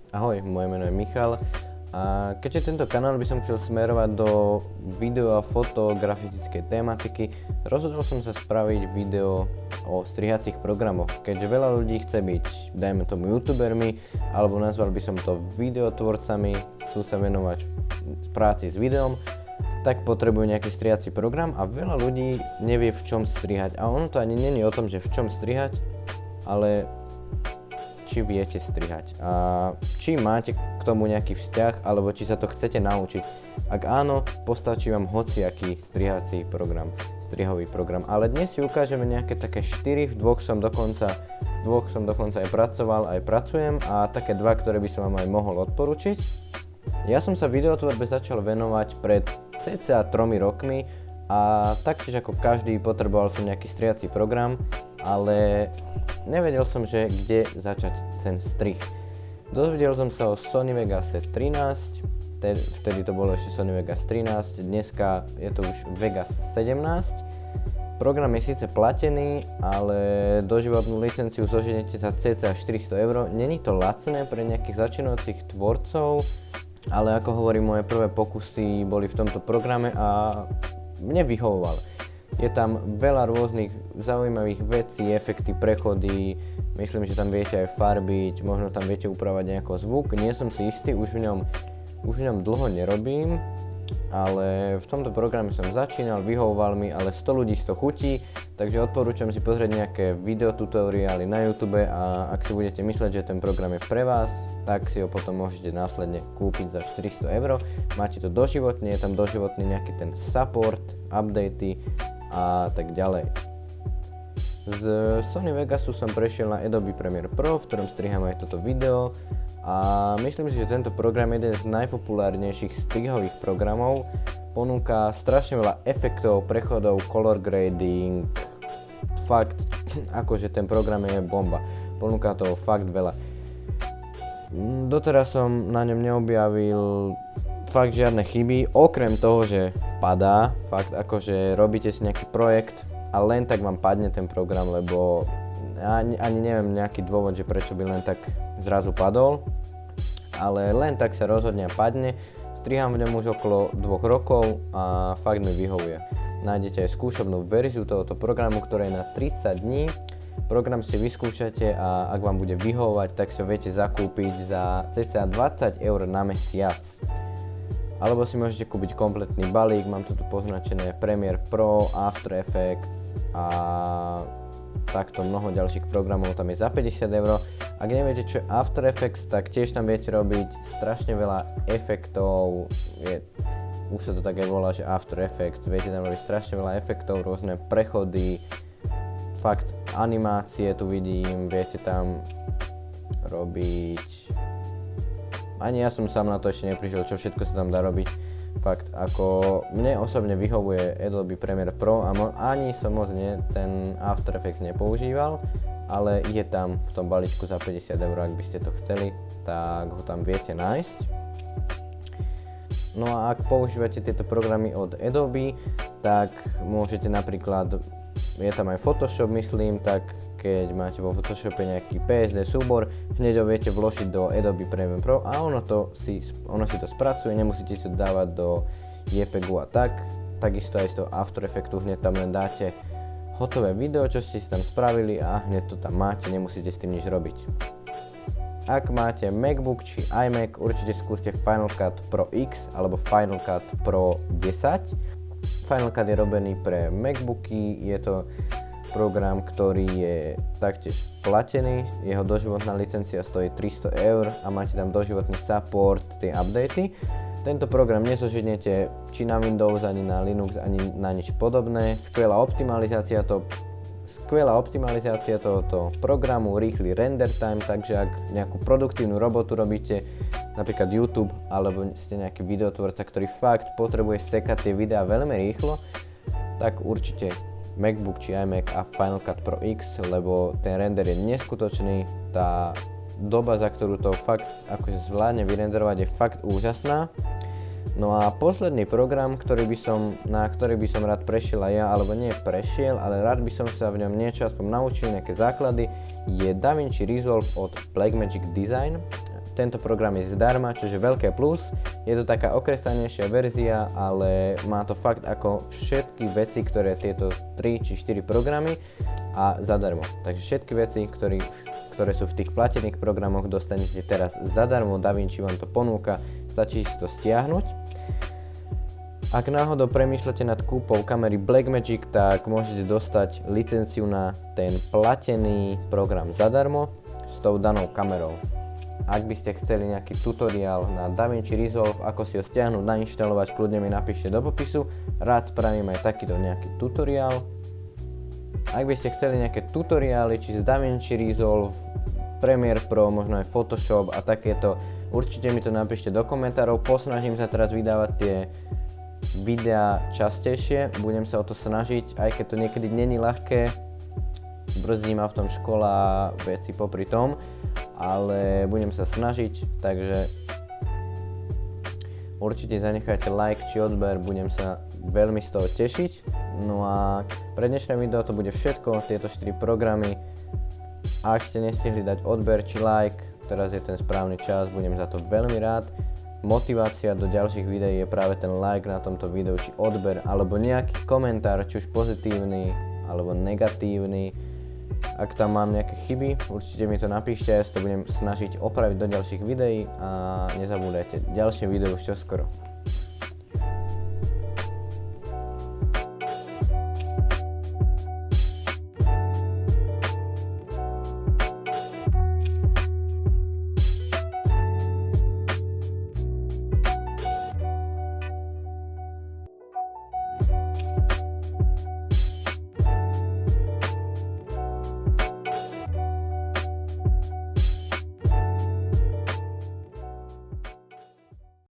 Ahoj, moje meno je Michal a keďže tento kanál by som chcel smerovať do video a fotografickej tematiky, rozhodol som sa spraviť video o strihacích programoch, keďže veľa ľudí chce byť, dajme tomu, youtubermi, alebo nazval by som to videotvorcami, chcú sa venovať práci s videom, tak potrebujú nejaký strihací program a veľa ľudí nevie, v čom strihať. A ono to ani nie je o tom, že v čom strihať, ale či viete strihať a či máte k tomu nejaký vzťah, alebo či sa to chcete naučiť. Ak áno, postačí vám hociaký strihací program, strihový program. Ale dnes si ukážeme nejaké také 4, v dvoch som dokonca aj pracoval, aj pracujem a také 2, ktoré by som vám aj mohol odporučiť. Ja som sa videotvorbe začal venovať pred cca 3 rokmi a taktiež ako každý potreboval som nejaký strihací program, ale nevedel som, že kde začať ten strih. Dozvedel som sa o Sony Vegase 13, vtedy to bolo ešte Sony Vegas 13, dneska je to už Vegas 17. Program je síce platený, ale doživotnú licenciu zoženete za cca 400 €. Není to lacné pre nejakých začínajúcich tvorcov, ale ako hovorím, moje prvé pokusy boli v tomto programe a mne vyhovoval. Je tam veľa rôznych zaujímavých vecí, efekty, prechody, myslím, že tam viete aj farbiť, možno tam viete upravať nejako zvuk, nie som si istý, už v ňom dlho nerobím, ale v tomto programe som začínal, vyhovoval mi, ale 100 ľudí z toho chutí, takže odporúčam si pozrieť nejaké videotutoriály na YouTube a ak si budete mysleť, že ten program je pre vás, tak si ho potom môžete následne kúpiť za 400 €. Máte to doživotne, je tam doživotný nejaký ten support, updaty a tak ďalej. Z Sony Vegasu som prešiel na Adobe Premiere Pro, v ktorom striham aj toto video a myslím si, že tento program je jeden z najpopulárnejších strihových programov. Ponúka strašne veľa efektov, prechodov, color grading, fakt, akože ten program je bomba. Ponúka toho fakt veľa. Doteraz som na ňom neobjavil fakt žiadne chyby, okrem toho, že padá, fakt akože robíte si nejaký projekt a len tak vám padne ten program, lebo ani neviem nejaký dôvod, že prečo by len tak zrazu padol, ale len tak sa rozhodne a padne. Striham v ňom už okolo 2 rokov a fakt mi vyhovuje. Nájdete aj skúšobnú verziu tohoto programu, ktorá je na 30 dní. Program si vyskúšate a ak vám bude vyhovovať, tak si ho viete zakúpiť za cca 20 € na mesiac. Alebo si môžete kúpiť kompletný balík, mám tu poznačené Premiere Pro, After Effects a takto mnoho ďalších programov, tam je za 50 €. Ak neviete, čo je After Effects, tak tiež tam viete robiť strašne veľa efektov, už sa to tak aj volá, že After Effects, viete tam robiť strašne veľa efektov, rôzne prechody, fakt animácie tu vidím, viete tam robiť. Ani ja som sám na to ešte neprišiel, čo všetko sa tam dá robiť. Fakt, ako mne osobne vyhovuje Adobe Premiere Pro a ani som moc ten After Effects nepoužíval, ale je tam v tom balíčku za 50 €, ak by ste to chceli, tak ho tam viete nájsť. No a ak používate tieto programy od Adobe, tak môžete napríklad, je tam aj Photoshop myslím, tak keď máte vo Photoshope nejaký PSD súbor, hneď ho viete vložiť do Adobe Premiere Pro a ono si to spracuje, nemusíte si to dávať do JPEGu a takisto aj z toho After Effectu hneď tam len dáte hotové video, čo ste si tam spravili a hneď to tam máte, nemusíte s tým nič robiť. Ak máte MacBook či iMac, určite skúste Final Cut Pro X alebo Final Cut Pro 10. Final Cut je robený pre MacBooky, je to program, ktorý je taktiež platený, jeho doživotná licencia stojí 300 € a máte tam doživotný support, tie updaty. Tento program nezožitnete či na Windows, ani na Linux, ani na nič podobné. Skvelá optimalizácia tohoto programu, rýchly render time, takže ak nejakú produktívnu robotu robíte, napríklad YouTube, alebo ste nejaký videotvorca, ktorý fakt potrebuje sekať tie videá veľmi rýchlo, tak určite MacBook či iMac a Final Cut Pro X, lebo ten render je neskutočný, tá doba, za ktorú to fakt akože zvládne vyrenderovať, je fakt úžasná. No a posledný program, na ktorý by som rád prešiel aj ja, alebo nie prešiel, ale rád by som sa v ňom niečo aspoň naučil, nejaké základy, je DaVinci Resolve od Blackmagic Design. tento program je zdarma, čo je veľké plus. Je to taká okresanejšia verzia, ale má to fakt ako všetky veci, ktoré tieto 3 či 4 programy a zadarmo. Takže všetky veci, ktoré sú v tých platených programoch, dostanete teraz zadarmo. DaVinci vám to ponúka, stačí si to stiahnuť. Ak náhodou premýšľate nad kúpou kamery Blackmagic, tak môžete dostať licenciu na ten platený program zadarmo s tou danou kamerou. Ak by ste chceli nejaký tutoriál na DaVinci Resolve, ako si ho stiahnuť, nainštalovať, kľudne mi napíšte do popisu. Rád spravím aj takýto nejaký tutoriál. Ak by ste chceli nejaké tutoriály, či z DaVinci Resolve, Premiere Pro, možno aj Photoshop a takéto, určite mi to napíšte do komentárov. Posnažím sa teraz vydávať tie videá častejšie, budem sa o to snažiť, aj keď to niekedy není ľahké, brzdí ma v tom škola, veci popri tom, ale budem sa snažiť, takže určite zanechajte like či odber, budem sa veľmi z toho tešiť. No a pre dnešné video to bude všetko, tieto 4 programy. Ak ste nestihli dať odber či like, teraz je ten správny čas, budem za to veľmi rád. Motivácia do ďalších videí je práve ten like na tomto videu, či odber, alebo nejaký komentár, či už pozitívny, alebo negatívny. Ak tam mám nejaké chyby, určite mi to napíšte, ja sa to budem snažiť opraviť do ďalších videí a nezabúdajte, ďalšie video už čoskoro.